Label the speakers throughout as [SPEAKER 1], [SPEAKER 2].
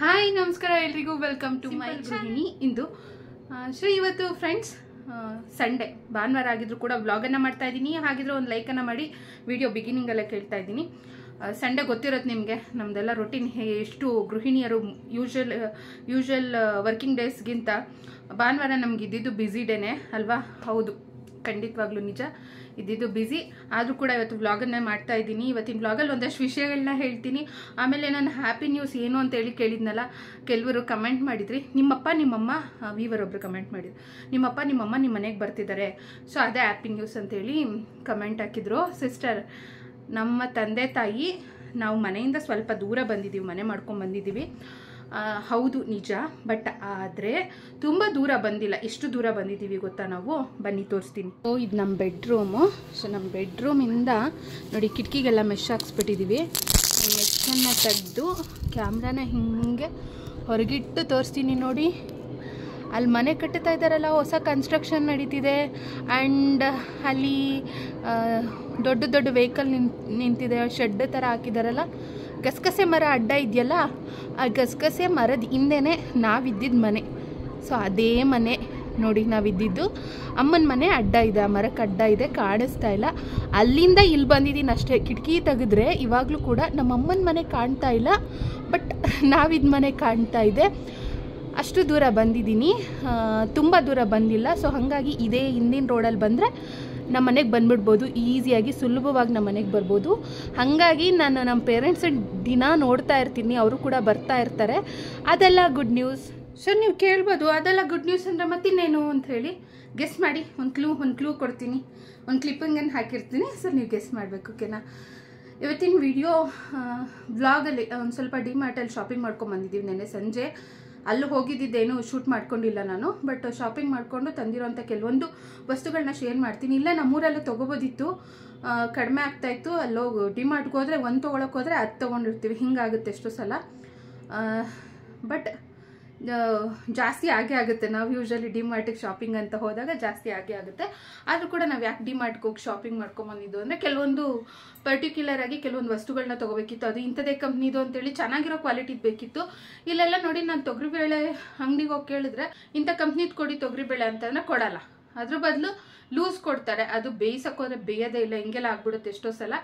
[SPEAKER 1] Hi ನಮಸ್ಕಾರ ಎಲ್ರಿಗೂ welcome to my ಗೃಹಿಣಿ ಇಂದು ಸೊ ಇವತ್ತು ಫ್ರೆಂಡ್ಸ್ ಸಂಡೇ ಭಾನುವಾರ ಆಗಿದ್ರು ಕೂಡ ವ್ಲಾಗನ್ನು ಮಾಡ್ತಾ ಇದ್ದೀನಿ. ಹಾಗಿದ್ರೆ ಒಂದು ಲೈಕನ್ನು ಮಾಡಿ ವಿಡಿಯೋ ಬಿಗಿನಿಂಗಲ್ಲೇ ಕೇಳ್ತಾ ಇದ್ದೀನಿ. ಸಂಡೇ ಗೊತ್ತಿರುತ್ತೆ ನಿಮಗೆ, ನಮ್ಮದೆಲ್ಲ ರೊಟೀನ್ ಎಷ್ಟು ಗೃಹಿಣಿಯರು ಯೂಶುವಲ್ ವರ್ಕಿಂಗ್ ಡೇಸ್ಗಿಂತ ಭಾನುವಾರ ನಮ್ಗೆ ಇದ್ದಿದ್ದು ಬ್ಯುಸಿ ಡೇನೆ ಅಲ್ವಾ? ಹೌದು, ಖಂಡಿತವಾಗ್ಲೂ ನಿಜ, ಇದ್ದಿದ್ದು ಬ್ಯುಸಿ. ಆದರೂ ಕೂಡ ಇವತ್ತು ವ್ಲಾಗನ್ನೇ ಮಾಡ್ತಾ ಇದ್ದೀನಿ. ಇವತ್ತಿನ ವ್ಲಾಗಲ್ಲಿ ಒಂದಷ್ಟು ವಿಷಯಗಳನ್ನ ಹೇಳ್ತೀನಿ. ಆಮೇಲೆ ನನ್ನ ಹ್ಯಾಪಿ ನ್ಯೂಸ್ ಏನು ಅಂತೇಳಿ ಕೇಳಿದ್ನಲ್ಲ, ಕೆಲವರು ಕಮೆಂಟ್ ಮಾಡಿದ್ರಿ. ನಿಮ್ಮಪ್ಪ ನಿಮ್ಮಮ್ಮ ವೀವರ್ ಒಬ್ರು ಕಮೆಂಟ್ ಮಾಡಿದ್ರು, ನಿಮ್ಮಪ್ಪ ನಿಮ್ಮಮ್ಮ ನಿಮ್ಮ ಮನೆಗೆ ಬರ್ತಿದ್ದಾರೆ, ಸೊ ಅದೇ ಹ್ಯಾಪಿ ನ್ಯೂಸ್ ಅಂತೇಳಿ ಕಮೆಂಟ್ ಹಾಕಿದ್ರು. ಸಿಸ್ಟರ್, ನಮ್ಮ ತಂದೆ ತಾಯಿ ನಾವು ಮನೆಯಿಂದ ಸ್ವಲ್ಪ ದೂರ ಬಂದಿದ್ದೀವಿ, ಮನೆ ಮಾಡ್ಕೊಂಡು ಬಂದಿದ್ದೀವಿ. ಹೌದು ನಿಜ, ಬಟ್ ಆದರೆ ತುಂಬ ದೂರ ಬಂದಿಲ್ಲ. ಎಷ್ಟು ದೂರ ಬಂದಿದ್ದೀವಿ ಗೊತ್ತಾ ನಾವು? ಬನ್ನಿ ತೋರಿಸ್ತೀನಿ. ಇದು ನಮ್ಮ ಬೆಡ್ರೂಮು. ಸೊ ನಮ್ಮ ಬೆಡ್ರೂಮಿಂದ ನೋಡಿ ಕಿಟಕಿಗೆಲ್ಲ ಮೆಶ್ ಹಾಕ್ಸ್ಬಿಟ್ಟಿದ್ದೀವಿ. ಮೆಶನ್ನು ತೆಗೆದು ಕ್ಯಾಮ್ರಾನ ಹಿಂಗೆ ಹೊರಗಿಟ್ಟು ತೋರಿಸ್ತೀನಿ ನೋಡಿ. ಅಲ್ಲಿ ಮನೆ ಕಟ್ಟುತ್ತಾ ಇದ್ದಾರಲ್ಲ, ಹೊಸ ಕನ್ಸ್ಟ್ರಕ್ಷನ್ ನಡೀತಿದೆ. ಆ್ಯಂಡ್ ಅಲ್ಲಿ ದೊಡ್ಡ ದೊಡ್ಡ ವೆಹಿಕಲ್ ನಿಂತಿದೆ, ಶೆಡ್ ಥರ ಹಾಕಿದಾರಲ್ಲ. ಗಸಗಸೆ ಮರ ಅಡ್ಡ ಇದೆಯಲ್ಲ, ಆ ಗಸಗಸೆ ಮರದ ಹಿಂದೆನೇ ನಾವಿದ್ದಿದ್ದು ಮನೆ. ಸೊ ಅದೇ ಮನೆ ನೋಡಿ ನಾವಿದ್ದಿದ್ದು. ಅಮ್ಮನ ಮನೆ ಅಡ್ಡ ಇದೆ, ಆ ಮರಕ್ಕೆ ಅಡ್ಡ ಇದೆ, ಕಾಣಿಸ್ತಾ ಇಲ್ಲ. ಅಲ್ಲಿಂದ ಇಲ್ಲಿ ಬಂದಿದ್ದೀನಿ ಅಷ್ಟೇ. ಕಿಟಕಿ ತೆಗೆದ್ರೆ ಇವಾಗಲೂ ಕೂಡ ನಮ್ಮ ಅಮ್ಮನ ಮನೆ ಕಾಣ್ತಾ ಇಲ್ಲ, ಬಟ್ ನಾವಿದ್ದ ಮನೆ ಕಾಣ್ತಾ ಇದೆ. ಅಷ್ಟು ದೂರ ಬಂದಿದ್ದೀನಿ, ತುಂಬ ದೂರ ಬಂದಿಲ್ಲ. ಸೊ ಹಾಗಾಗಿ ಇದೇ ಹಿಂದಿನ ರೋಡಲ್ಲಿ ಬಂದರೆ ನಮ್ಮ ಮನೆಗೆ ಬಂದ್ಬಿಡ್ಬೋದು, ಈಸಿಯಾಗಿ ಸುಲಭವಾಗಿ ನಮ್ಮ ಮನೆಗೆ ಬರ್ಬೋದು. ಹಾಗಾಗಿ ನಾನು ನಮ್ಮ ಪೇರೆಂಟ್ಸ್ ದಿನ ನೋಡ್ತಾ ಇರ್ತೀನಿ, ಅವರು ಕೂಡ ಬರ್ತಾ ಇರ್ತಾರೆ. ಅದೆಲ್ಲ ಗುಡ್ ನ್ಯೂಸ್. ಸೊ ನೀವು ಕೇಳ್ಬೋದು, ಅದೆಲ್ಲ ಗುಡ್ ನ್ಯೂಸ್ ಅಂದರೆ ಮತ್ತಿನ್ನೇನು ಅಂತ ಹೇಳಿ ಗೆಸ್ ಮಾಡಿ. ಒಂದು ಕ್ಲೂ ಕೊಡ್ತೀನಿ, ಒಂದು ಕ್ಲಿಪ್ಪಿಂಗನ್ನು ಹಾಕಿರ್ತೀನಿ. ಸೊ ನೀವು ಗೆಸ್ ಮಾಡಬೇಕು, ಓಕೆನಾ? ಇವತ್ತಿನ ವಿಡಿಯೋ ವ್ಲಾಗಲ್ಲಿ ಒಂದು ಸ್ವಲ್ಪ ಡಿಮಾರ್ಟಲ್ಲಿ ಶಾಪಿಂಗ್ ಮಾಡ್ಕೊಂಡು ಬಂದಿದ್ದೀವಿ. ನೆನ್ನೆ ಸಂಜೆ ಅಲ್ಲಿ ಹೋಗಿದ್ದೇನು ಶೂಟ್ ಮಾಡ್ಕೊಂಡಿಲ್ಲ ನಾನು, ಬಟ್ ಶಾಪಿಂಗ್ ಮಾಡಿಕೊಂಡು ತಂದಿರೋಂಥ ಕೆಲವೊಂದು ವಸ್ತುಗಳನ್ನ ಶೇರ್ ಮಾಡ್ತೀನಿ. ಇಲ್ಲ ನಮ್ಮೂರಲ್ಲೂ ತೊಗೋಬೋದಿತ್ತು, ಕಡಿಮೆ ಆಗ್ತಾಯಿತ್ತು. ಅಲ್ಲೋಗಿ ಡಿಮಾರ್ಟ್ಗೆ ಹೋದರೆ ಒಂದು ತೊಗೊಳಕ್ಕೆ ಹೋದರೆ 10 ತೊಗೊಂಡಿರ್ತೀವಿ. ಹಿಂಗಾಗುತ್ತೆ ಎಷ್ಟೋ ಸಲ. ಬಟ್ ಜಾಸ್ತಿ ಆಗೇ ಆಗುತ್ತೆ. ನಾವು ಯೂಶ್ವಲಿ ಡಿಮಾರ್ಟಿಗೆ ಶಾಪಿಂಗ್ ಅಂತ ಹೋದಾಗ ಜಾಸ್ತಿ ಆಗೇ ಆಗುತ್ತೆ. ಆದರೂ ಕೂಡ ನಾವು ಯಾಕೆ ಡಿಮಾರ್ಟ್ಗೆ ಹೋಗಿ ಶಾಪಿಂಗ್ ಮಾಡ್ಕೊಂಬಂದಿದ್ದು ಅಂದರೆ ಕೆಲವೊಂದು ಪರ್ಟಿಕ್ಯುಲರ್ ಆಗಿ ಕೆಲವೊಂದು ವಸ್ತುಗಳನ್ನ ತೊಗೋಬೇಕಿತ್ತು. ಅದು ಇಂಥದೇ ಕಂಪ್ನಿದು ಅಂತೇಳಿ ಚೆನ್ನಾಗಿರೋ ಕ್ವಾಲಿಟಿದು ಬೇಕಿತ್ತು. ಇಲ್ಲೆಲ್ಲ ನೋಡಿ, ನಾನು ತೊಗರಿಬೇಳೆ ಅಂಗಡಿಗೆ ಹೋಗಿ ಕೇಳಿದ್ರೆ ಇಂಥ ಕಂಪ್ನಿದು ಕೊಡಿ ತೊಗರಿಬೇಳೆ ಅಂತಂದರೆ ಕೊಡಲ್ಲ, ಅದ್ರ ಬದಲು ಲೂಸ್ ಕೊಡ್ತಾರೆ. ಅದು ಬೇಯಿಸೋಕೋದ್ರೆ ಬೇಯೋದೇ ಇಲ್ಲ, ಹಿಂಗೆಲ್ಲ ಆಗ್ಬಿಡುತ್ತೆ ಎಷ್ಟೋ ಸಲ.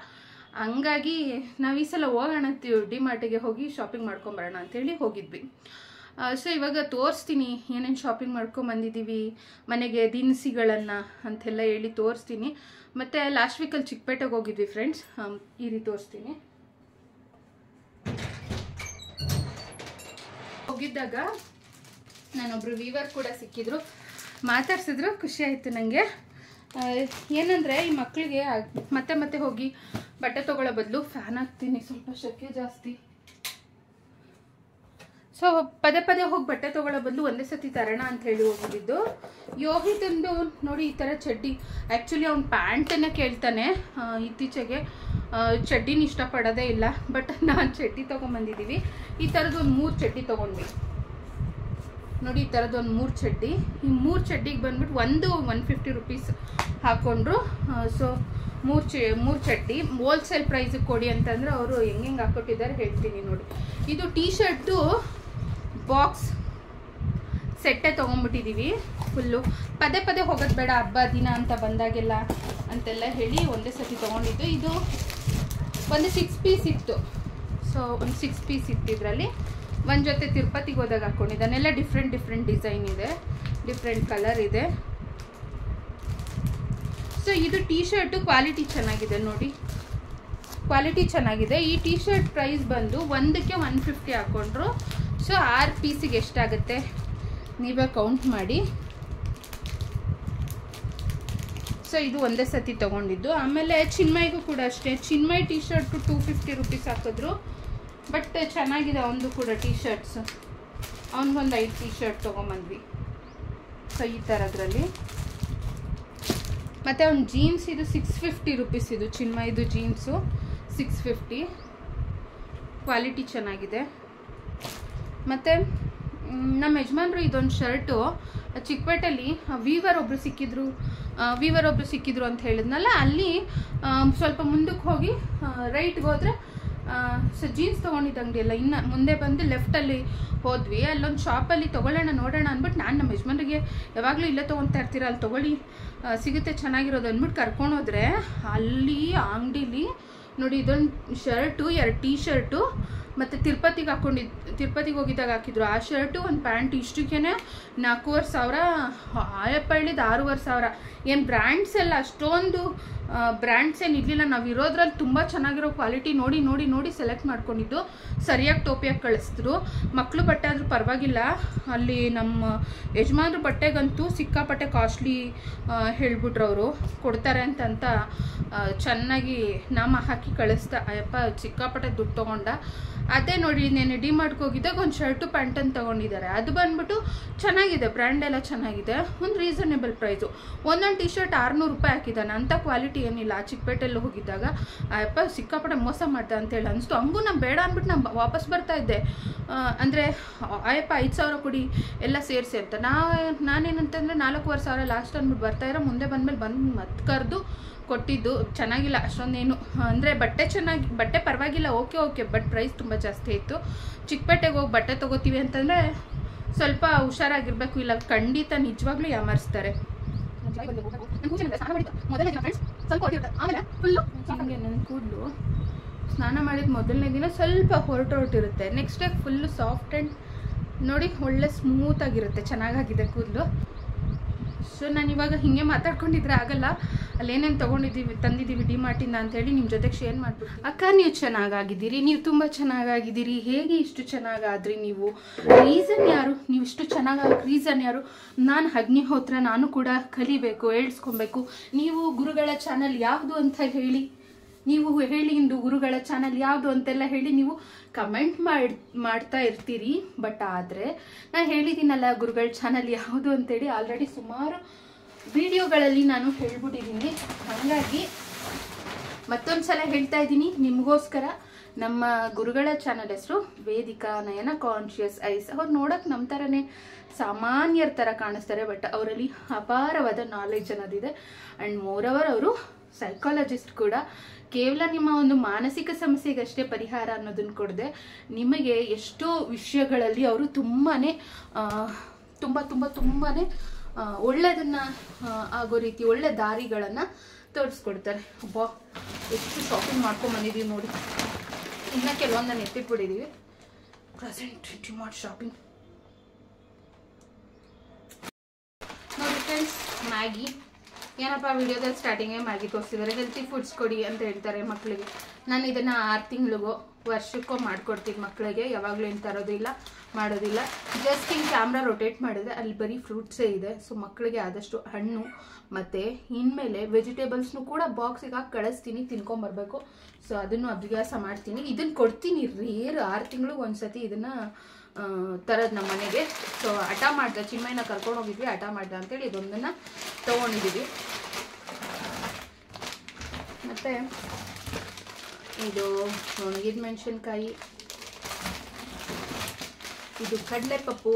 [SPEAKER 1] ಹಂಗಾಗಿ ನಾವು ಈ ಸಲ ಹೋಗೋಣ ಡಿಮಾರ್ಟಿಗೆ ಹೋಗಿ ಶಾಪಿಂಗ್ ಮಾಡ್ಕೊಂಬರೋಣ ಅಂತೇಳಿ ಹೋಗಿದ್ವಿ. ಸೊ ಇವಾಗ ತೋರಿಸ್ತೀನಿ ಏನೇನು ಶಾಪಿಂಗ್ ಮಾಡ್ಕೊಂಬಂದಿದ್ದೀವಿ, ಮನೆಗೆ ದಿನಸಿಗಳನ್ನು ಅಂತೆಲ್ಲ ಹೇಳಿ ತೋರಿಸ್ತೀನಿ. ಮತ್ತು ಲಾಸ್ಟ್ ವೀಕಲ್ಲಿ ಚಿಕ್ಕಪೇಟೆಗೆ ಹೋಗಿದ್ವಿ ಫ್ರೆಂಡ್ಸ್, ಈ ರೀತಿ ತೋರಿಸ್ತೀನಿ. ಹೋಗಿದ್ದಾಗ ನಾನೊಬ್ರು ವೀವರ್ ಕೂಡ ಸಿಕ್ಕಿದ್ರು, ಮಾತಾಡ್ಸಿದ್ರು, ಖುಷಿ ಆಯಿತು ನನಗೆ. ಏನಂದರೆ ಈ ಮಕ್ಕಳಿಗೆ ಮತ್ತೆ ಮತ್ತೆ ಹೋಗಿ ಬಟ್ಟೆ ತೊಗೊಳ್ಳೋ ಬದಲು ಫ್ಯಾನ್ ಹಾಕ್ತೀನಿ, ಸ್ವಲ್ಪ ಶೆಕೆ ಜಾಸ್ತಿ. ಸೊ ಪದೇ ಪದೇ ಹೋಗಿ ಬಟ್ಟೆ ತೊಗೊಳ್ಳೋ ಬದಲು ಒಂದೇ ಸತಿ ತರೋಣ ಅಂತ ಹೇಳಿ ಹೋಗಿದ್ದು. ಯೋಹಿತಂದು ನೋಡಿ ಈ ಥರ ಚಡ್ಡಿ. ಆ್ಯಕ್ಚುಲಿ ಅವ್ನು ಪ್ಯಾಂಟನ್ನು ಕೇಳ್ತಾನೆ, ಇತ್ತೀಚೆಗೆ ಚಡ್ಡಿನ ಇಷ್ಟಪಡೋದೇ ಇಲ್ಲ. ಬಟ್ ನಾನು ಚಡ್ಡಿ ತೊಗೊಂಬಂದಿದ್ದೀವಿ. ಈ ಥರದ್ದು ಒಂದು 3 ಚಡ್ಡಿ ತೊಗೊಂಡ್ವಿ ನೋಡಿ. ಈ ಥರದ್ದು ಒಂದು 3 ಚಡ್ಡಿ. ಈ 3 ಚಡ್ಡಿಗೆ ಬಂದ್ಬಿಟ್ಟು ಒಂದು 150 ರೂಪೀಸ್ ಹಾಕ್ಕೊಂಡ್ರು. ಸೊ 3 ಚಡ್ಡಿ ಹೋಲ್ಸೇಲ್ ಪ್ರೈಸಿಗೆ ಕೊಡಿ ಅಂತಂದರೆ ಅವರು ಹೆಂಗೆ ಹಾಕ್ಕೊಟ್ಟಿದ್ದಾರೆ ಹೇಳ್ತೀನಿ ನೋಡಿ. ಇದು ಟೀ ಶರ್ಟು ಬಾಕ್ಸ್ ಸೆಟ್ಟೇ ತೊಗೊಂಡ್ಬಿಟ್ಟಿದ್ದೀವಿ ಫುಲ್ಲು. ಪದೇ ಪದೇ ಹೋಗೋದು ಬೇಡ ಹಬ್ಬ ದಿನ ಅಂತ ಬಂದಾಗೆಲ್ಲ ಅಂತೆಲ್ಲ ಹೇಳಿ ಒಂದೇ ಸತಿ ತೊಗೊಂಡಿದ್ದು. ಇದು ಒಂದು 6 ಪೀಸ್ ಇತ್ತು. ಸೊ ಒಂದು 6 ಪೀಸ್ ಇತ್ತು. ಇದರಲ್ಲಿ ಒಂದು ಜೊತೆ ತಿರುಪತಿಗೆ ಹೋದಾಗ ಹಾಕ್ಕೊಂಡಿದ್ದಾನೆಲ್ಲ. ಡಿಫ್ರೆಂಟ್ ಡಿಸೈನ್ ಇದೆ, ಡಿಫ್ರೆಂಟ್ ಕಲರ್ ಇದೆ. ಸೊ ಇದು ಟೀ ಶರ್ಟು ಕ್ವಾಲಿಟಿ ಚೆನ್ನಾಗಿದೆ ನೋಡಿ, ಕ್ವಾಲಿಟಿ ಚೆನ್ನಾಗಿದೆ. ಈ ಟೀ ಶರ್ಟ್ ಪ್ರೈಸ್ ಬಂದು ಒಂದಕ್ಕೆ 150 ಹಾಕ್ಕೊಂಡ್ರು. ಸೊ 6 ಪೀಸಿಗೆ ಎಷ್ಟಾಗುತ್ತೆ ನೀವೇ ಕೌಂಟ್ ಮಾಡಿ. ಸೊ ಇದು ಒಂದೇ ಸತಿ ತೊಗೊಂಡಿದ್ದು. ಆಮೇಲೆ ಚಿನ್ಮಯ್ಗೂ ಕೂಡ ಅಷ್ಟೇ, ಚಿನ್ಮಯ್ ಟೀ ಶರ್ಟು 250 ರೂಪೀಸ್ ಹಾಕಿದ್ರು. ಬಟ್ ಚೆನ್ನಾಗಿದೆ ಅವನದು ಕೂಡ ಟೀ ಶರ್ಟ್ಸ್. ಅವನಿಗೊಂದು 5 ಟೀ ಶರ್ಟ್ ತೊಗೊಂಬಂದ್ವಿ. ಸೊ ಈ ಥರದ್ರಲ್ಲಿ. ಮತ್ತು ಅವ್ನು ಜೀನ್ಸ್ ಇದು 650 ರೂಪೀಸ್. ಇದು ಚಿನ್ಮಯ್ದು ಜೀನ್ಸು 650. ಕ್ವಾಲಿಟಿ ಚೆನ್ನಾಗಿದೆ. ಮತ್ತು ನಮ್ಮ ಯಜಮಾನ್ರು ಇದೊಂದು ಶರ್ಟು ಚಿಕ್ಕಪೇಟೆಯಲ್ಲಿ ವೀವರ್ ಒಬ್ಬರು ಸಿಕ್ಕಿದ್ರು ಅಂತ ಹೇಳಿದ್ನಲ್ಲ, ಅಲ್ಲಿ ಸ್ವಲ್ಪ ಮುಂದಕ್ಕೆ ಹೋಗಿ ರೈಟ್ಗೆ ಹೋದರೆ ಸೊ ಜೀನ್ಸ್ ತೊಗೊಂಡಿದ್ದ ಅಂಗಡಿ ಎಲ್ಲ ಇನ್ನು ಮುಂದೆ ಬಂದು ಲೆಫ್ಟಲ್ಲಿ ಹೋದ್ವಿ. ಅಲ್ಲೊಂದು ಶಾಪಲ್ಲಿ ತೊಗೊಳ್ಳೋಣ ನೋಡೋಣ ಅಂದ್ಬಿಟ್ಟು ನಾನು ನಮ್ಮ ಯಜಮಾನ್ರಿಗೆ ಯಾವಾಗಲೂ ಇಲ್ಲೇ ತೊಗೊತಾ ಇರ್ತೀರ, ಅಲ್ಲಿ ತೊಗೊಳ್ಳಿ ಸಿಗುತ್ತೆ ಚೆನ್ನಾಗಿರೋದು ಅಂದ್ಬಿಟ್ಟು ಕರ್ಕೊಂಡೋದ್ರೆ ಅಲ್ಲಿ ಆ ಅಂಗಡೀಲಿ ನೋಡಿ ಇದೊಂದು ಶರ್ಟು, 2 ಟೀ ಶರ್ಟು ಮತ್ತು ತಿರುಪತಿಗೆ ಹೋಗಿದ್ದಾಗ ಹಾಕಿದ್ರು ಆ ಶರ್ಟು, ಒಂದು ಪ್ಯಾಂಟ್ ಇಷ್ಟಕ್ಕೇ 4,500. ಆಯಪ್ಪ ಹೇಳಿದ್ದು 6,500. ಏನು ಬ್ರ್ಯಾಂಡ್ಸ್ ಎಲ್ಲ ಅಷ್ಟೊಂದು ಬ್ರ್ಯಾಂಡ್ಸ್ ಏನು ಇರಲಿಲ್ಲ. ನಾವು ಇರೋದ್ರಲ್ಲಿ ತುಂಬ ಚೆನ್ನಾಗಿರೋ ಕ್ವಾಲಿಟಿ ನೋಡಿ ನೋಡಿ ನೋಡಿ ಸೆಲೆಕ್ಟ್ ಮಾಡ್ಕೊಂಡಿದ್ದು. ಸರಿಯಾಗಿ ಟೋಪಿಯಾಗಿ ಕಳಿಸಿದ್ರು. ಮಕ್ಕಳು ಬಟ್ಟೆ ಆದರೂ ಪರವಾಗಿಲ್ಲ, ಅಲ್ಲಿ ನಮ್ಮ ಯಜಮಾನ್ರ ಬಟ್ಟೆಗಂತೂ ಸಿಕ್ಕಾಪಟ್ಟೆ ಕಾಸ್ಟ್ಲಿ ಹೇಳ್ಬಿಟ್ರು ಅವರು, ಕೊಡ್ತಾರೆ ಅಂತ ಚೆನ್ನಾಗಿ ನಾಮ ಹಾಕಿ ಕಳಿಸ್ತಾ. ಅಯ್ಯಪ್ಪ ಸಿಕ್ಕಾಪಟ್ಟೆ ದುಡ್ಡು ತೊಗೊಂಡ. ಅದೇ ನೋಡಿ నేను ಡಿಮಾರ್ಟ್ಗೆ ಹೋಗಿದ್ದಾಗ ಒಂದು ಶರ್ಟು ಪ್ಯಾಂಟನ್ನು ತೊಗೊಂಡಿದ್ದಾರೆ. ಅದು ಬಂದ್ಬಿಟ್ಟು ಚೆನ್ನಾಗಿದೆ, ಬ್ರ್ಯಾಂಡ್ ಎಲ್ಲ ಚೆನ್ನಾಗಿದೆ, ಒಂದು ರೀಸನೇಬಲ್ ಪ್ರೈಸು. ಒಂದೊಂದು ಟಿ ಶರ್ಟ್ 600 ರೂಪಾಯಿ ಹಾಕಿದ್ದಾನೆ. ಅಂಥ ಕ್ವಾಲಿಟಿ ಏನಿಲ್ಲ. ಚಿಕ್ಕಪೇಟೆಲ್ಲ ಹೋಗಿದ್ದಾಗ ಅಯ್ಯಪ್ಪ ಸಿಕ್ಕಾಪಟ್ಟೆ ಮೋಸ ಮಾಡ್ದೆ ಅಂತೇಳಿ ಅನಿಸ್ತು. ಹಂಗೂ ನಾನು ಬೇಡ ಅಂದ್ಬಿಟ್ಟು ನಾನು ವಾಪಸ್ ಬರ್ತಾ ಇದ್ದೆ. ಅಂದರೆ ಅಯ್ಯಪ್ಪ 5,000 ಕೊಡಿ ಎಲ್ಲ ಸೇರಿಸಿ ಅಂತ. ನಾನೇನಂತಂದರೆ 4,500 ಲಾಸ್ಟ್ ಅಂದ್ಬಿಟ್ಟು ಬರ್ತಾಯಿರೋ. ಮುಂದೆ ಬಂದಮೇಲೆ ಮತ್ತೆ ಕರೆದು ಕೊಟ್ಟಿದ್ದು. ಚೆನ್ನಾಗಿಲ್ಲ ಅಷ್ಟೊಂದೇನು, ಅಂದರೆ ಬಟ್ಟೆ ಪರವಾಗಿಲ್ಲ, ಓಕೆ ಬಟ್ ಪ್ರೈಸ್ ತುಂಬ ಜಾಸ್ತಿ ಇತ್ತು. ಚಿಕ್ಕಪೇಟೆಗೆ ಹೋಗಿ ಬಟ್ಟೆ ತೊಗೋತೀವಿ ಅಂತಂದರೆ ಸ್ವಲ್ಪ ಹುಷಾರಾಗಿರ್ಬೇಕು, ಇಲ್ಲ ಖಂಡಿತ ನಿಜವಾಗ್ಲೂ ಯಾಮಾರಿಸ್ತಾರೆ. ನನ್ನ ಕೂದಲು ಸ್ನಾನ ಮಾಡಿದ ಮೊದಲನೇ ದಿನ ಸ್ವಲ್ಪ ಹೊರಟಿರುತ್ತೆ, next day full soft and ನೋಡಿ ಒಳ್ಳೆ ಸ್ಮೂತಾಗಿರುತ್ತೆ, ಚೆನ್ನಾಗಾಗಿದೆ ಕೂದಲು. ಸೊ ನಾನು ಇವಾಗ ಹಿಂಗೆ ಮಾತಾಡ್ಕೊಂಡಿದ್ರೆ ಆಗಲ್ಲ. ಅಲ್ಲೇನೇನು ತಂದಿದ್ದೀವಿ ಡಿಮಾರ್ಟಿಂದ ಅಂತೇಳಿ ನಿಮ್ಮ ಜೊತೆಗೆ ಶೇರ್ ಮಾಡ್ಬಿಟ್ಟು. ಅಕ್ಕ ನೀವು ಚೆನ್ನಾಗಿದ್ದೀರಿ, ನೀವು ತುಂಬ ಚೆನ್ನಾಗಿದ್ದೀರಿ, ಹೇಗೆ ಇಷ್ಟು ಚೆನ್ನಾಗಾದ್ರಿ ನೀವು? ರೀಸನ್ ಯಾರು? ನೀವು ಇಷ್ಟು ಚೆನ್ನಾಗಿ ರೀಸನ್ ಯಾರು? ನಾನು ಅಗ್ನಿಹೋತ್ರ, ನಾನು ಕೂಡ ಕಲಿಬೇಕು, ಹೇಳ್ಸ್ಕೊಬೇಕು. ನೀವು ಗುರುಗಳ ಚಾನಲ್ ಯಾವುದು ಅಂತ ಹೇಳಿ, ನೀವು ಹೇಳಿ ಇಂದು ಗುರುಗಳ ಚಾನಲ್ ಯಾವುದು ಅಂತೆಲ್ಲ ಹೇಳಿ ನೀವು ಕಮೆಂಟ್ ಮಾಡ್ತಾ ಇರ್ತೀರಿ. ಬಟ್ ಆದರೆ ನಾನು ಹೇಳಿದ್ದೀನಲ್ಲ ಗುರುಗಳ ಚಾನಲ್ ಯಾವುದು ಅಂತೇಳಿ ಆಲ್ರೆಡಿ ಸುಮಾರು ವಿಡಿಯೋಗಳಲ್ಲಿ ನಾನು ಹೇಳ್ಬಿಟ್ಟಿದ್ದೀನಿ. ಹಾಗಾಗಿ ಮತ್ತೊಂದು ಸಲ ಹೇಳ್ತಾ ಇದ್ದೀನಿ ನಿಮಗೋಸ್ಕರ. ನಮ್ಮ ಗುರುಗಳ ಚಾನಲ್ ಹೆಸರು ವೇದಿಕಾ ನಯನ ಕಾನ್ಷಿಯಸ್ ಐಸ್. ಅವ್ರು ನೋಡೋಕೆ ನಮ್ಮ ಥರನೇ ಸಾಮಾನ್ಯರ ಥರ ಕಾಣಿಸ್ತಾರೆ, ಬಟ್ ಅವರಲ್ಲಿ ಅಪಾರವಾದ ನಾಲೆಡ್ಜ್ ಅನ್ನೋದಿದೆ. ಆ್ಯಂಡ್ ಮೋರವರ್ ಅವರು ಸೈಕಾಲಜಿಸ್ಟ್ ಕೂಡ. ಕೇವಲ ನಿಮ್ಮ ಒಂದು ಮಾನಸಿಕ ಸಮಸ್ಯೆಗಷ್ಟೇ ಪರಿಹಾರ ಅನ್ನೋದನ್ನು ಕೊಡದೆ ನಿಮಗೆ ಎಷ್ಟೋ ವಿಷಯಗಳಲ್ಲಿ ಅವರು ತುಂಬಾ ಒಳ್ಳೆಯದನ್ನು ಆಗೋ ರೀತಿ ಒಳ್ಳೆ ದಾರಿಗಳನ್ನು ತೋರಿಸ್ಕೊಡ್ತಾರೆ. ಅಬ್ಬಾ ಎಷ್ಟು ಶಾಪಿಂಗ್ ಮಾಡ್ಕೊಂಬಂದಿದ್ದೀವಿ ನೋಡಿ. ಇನ್ನು ಕೆಲವೊಂದನ್ನು ಎತ್ತಿಟ್ಬಿಟ್ಟಿದ್ದೀವಿ. ಪ್ರೆಸೆಂಟ್ ಡಿಮಾರ್ಟ್ ಶಾಪಿಂಗ್ ನೋಡಿ ಫ್ರೆಂಡ್ಸ್. ಮ್ಯಾಗಿ ಏನಪ್ಪ ವಿಡಿಯೋದಲ್ಲಿ ಸ್ಟಾರ್ಟಿಂಗೇ ಮ್ಯಾಗಿ ತೋರಿಸಿದ್ದಾರೆ. ಹೆಲ್ತಿ ಫುಡ್ಸ್ ಕೊಡಿ ಅಂತ ಹೇಳ್ತಾರೆ ಮಕ್ಕಳಿಗೆ. ನಾನು ಇದನ್ನು 6 ತಿಂಗಳಿಗೋ ವರ್ಷಕ್ಕೋ ಮಾಡಿಕೊಡ್ತೀನಿ ಮಕ್ಕಳಿಗೆ. ಯಾವಾಗಲೂ ಏನು ತರೋದಿಲ್ಲ, ಮಾಡೋದಿಲ್ಲ. ಜಸ್ಟ್ ಹಿಂಗೆ ಕ್ಯಾಮ್ರಾ ರೊಟೇಟ್ ಮಾಡಿದ್ರೆ ಅಲ್ಲಿ ಬರೀ ಫ್ರೂಟ್ಸೇ ಇದೆ. ಸೊ ಮಕ್ಕಳಿಗೆ ಆದಷ್ಟು ಹಣ್ಣು ಮತ್ತು ಇನ್ಮೇಲೆ ವೆಜಿಟೇಬಲ್ಸ್ನು ಕೂಡ ಬಾಕ್ಸಿಗೆ ಹಾಕಿ ಕಳಿಸ್ತೀನಿ, ತಿನ್ಕೊಂಬರ್ಬೇಕು. ಸೊ ಅದನ್ನು ಅಭ್ಯಾಸ ಮಾಡ್ತೀನಿ. ಇದನ್ನು ಕೊಡ್ತೀನಿ ರೇರ್ 6 ತಿಂಗಳಿಗೆ ಒಂದ್ಸತಿ ಇದನ್ನು ತರೋದು ನಮ್ಮ ಮನೆಗೆ. ಸೊ ಹಠ ಮಾಡ್ದೆ, ಚಿಮ್ಮಯ್ಯನ ಕರ್ಕೊಂಡು ಹೋಗಿದ್ವಿ, ಹಠ ಮಾಡ್ದೆ ಅಂತೇಳಿ ಇದೊಂದನ್ನು ತೊಗೊಂಡಿದ್ದೀವಿ. ಮತ್ತು ಇದು ಒಣಗಿದ ಮೆಣಸಿನ್ಕಾಯಿ, ಇದು ಕಡಲೆ ಪಪ್ಪು,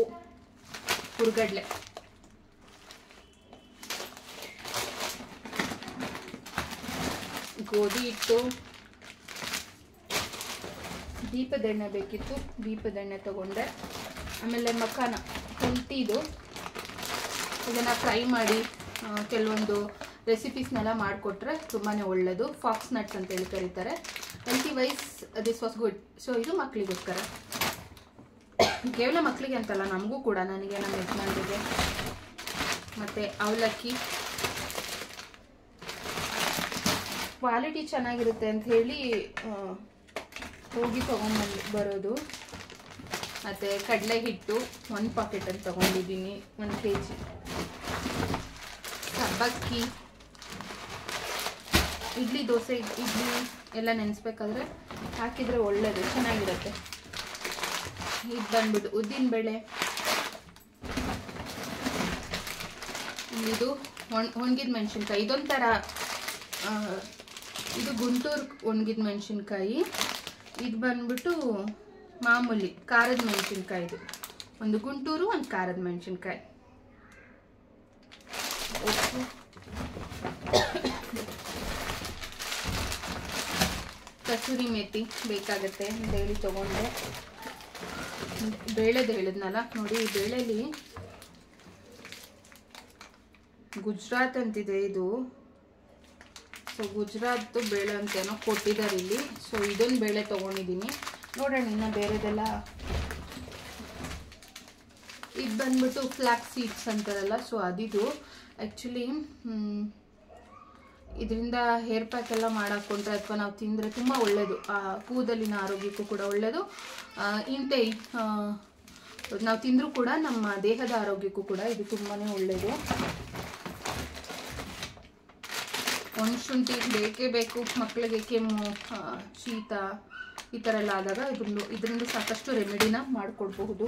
[SPEAKER 1] ಹುರ್ಗಡ್ಲೆ, ಗೋಧಿ ಹಿಟ್ಟು, ದೀಪದೆಣ್ಣೆ ಬೇಕಿತ್ತು, ದೀಪದೆಣ್ಣೆ ತಗೊಂಡೆ. ಆಮೇಲೆ ಮಖಾನ ಹೆಲ್ತಿದು, ಇದನ್ನು ಫ್ರೈ ಮಾಡಿ ಕೆಲವೊಂದು ರೆಸಿಪೀಸ್ನೆಲ್ಲ ಮಾಡಿಕೊಟ್ರೆ ತುಂಬಾ ಒಳ್ಳೆಯದು. ಫಾಕ್ಸ್ ನಟ್ಸ್ ಅಂತೇಳಿ ಕರೀತಾರೆ. Healthy wise this was good. So ಇದು ಮಕ್ಕಳಿಗೋಸ್ಕರ, ಕೇವಲ ಮಕ್ಕಳಿಗೆ ಅಂತಲ್ಲ ನಮಗೂ ಕೂಡ, ನನಗೆ ನಮ್ಮ ಯಜಮಾನ್ರಿಗೆ. ಮತ್ತು ಅವಲಕ್ಕಿ ಕ್ವಾಲಿಟಿ ಚೆನ್ನಾಗಿರುತ್ತೆ ಅಂತ ಹೇಳಿ ಹೋಗಿ ಬರೋದು. ಮತ್ತು ಕಡಲೆ ಹಿಟ್ಟು 1 ಪಾಕೆಟನ್ನು ತೊಗೊಂಡಿದ್ದೀನಿ, 1 kg. ಸಬ್ಬಕ್ಕಿ, ಇಡ್ಲಿ ದೋಸೆ ಇಡ್ಲಿ ಎಲ್ಲ ನೆನೆಸ್ಬೇಕಾದ್ರೆ ಹಾಕಿದರೆ ಒಳ್ಳೆಯದು, ಚೆನ್ನಾಗಿರುತ್ತೆ. ಇದು ಬಂದ್ಬಿಟ್ಟು ಉದ್ದಿನಬೇಳೆ, ಇದು ಒಣಗಿದ ಮೆಣಸಿನ್ಕಾಯಿ. ಇದೊಂಥರ ಇದು ಗುಂಟೂರು ಒಣಗಿದ ಮೆಣಸಿನ್ಕಾಯಿ. ಇದು ಬಂದ್ಬಿಟ್ಟು ಮಾಮೂಲಿ ಖಾರದ ಮೆಣಸಿನ್ಕಾಯಿದು, ಒಂದು ಗುಂಟೂರು ಒಂದು ಖಾರದ ಮೆಣಸಿನ್ಕಾಯಿ. ಕಸೂರಿ ಮೇಥಿ ಬೇಕಾಗುತ್ತೆ ಅಂತ ಹೇಳಿ ತೊಗೊಂಡೆ. ಬೇಳೆದು ಹೇಳಿದ್ನಲ್ಲ ನೋಡಿ, ಈ ಬೇಳೆಲಿ ಗುಜರಾತ್ ಅಂತಿದೆ ಇದು. ಸೊ ಗುಜರಾತ್ ಬೇಳೆ ಅಂತೇನೋ ಕೊಟ್ಟಿದ್ದಾರೆ ಇಲ್ಲಿ. ಸೊ ಇದೊಂದು ಬೇಳೆ ತೊಗೊಂಡಿದ್ದೀನಿ. ನೋಡೋಣ ಇನ್ನು ಬೇರೆದೆಲ್ಲ. ಇದು ಬಂದ್ಬಿಟ್ಟು ಫ್ಲಾಕ್ ಸೀಡ್ಸ್ ಅಂತಾರಲ್ಲ, ಸೊ ಅದಿದು ಆ್ಯಕ್ಚುಲಿ ಇದರಿಂದ ಹೇರ್ ಪ್ಯಾಕ್ ಎಲ್ಲ ಮಾಡಾಕೊಂಡ್ರೆ ಅಥವಾ ನಾವು ತಿಂದರೆ ತುಂಬ ಒಳ್ಳೆಯದು. ಕೂದಲಿನ ಆರೋಗ್ಯಕ್ಕೂ ಕೂಡ ಒಳ್ಳೆಯದು. ಇಂತೆ ನಾವು ತಿಂದರೂ ಕೂಡ ನಮ್ಮ ದೇಹದ ಆರೋಗ್ಯಕ್ಕೂ ಕೂಡ ಇದು ತುಂಬಾ ಒಳ್ಳೆಯದು. ಒಣಶುಂಠಿ ಬೇಕೇ ಬೇಕು ಮಕ್ಕಳಿಗೆ. ಕೆಮ್ಮು, ಶೀತ ಈ ಥರ ಎಲ್ಲ ಆದಾಗ ಇದರಿಂದ ಸಾಕಷ್ಟು ರೆಮಿಡಿನ ಮಾಡಿಕೊಡ್ಬಹುದು.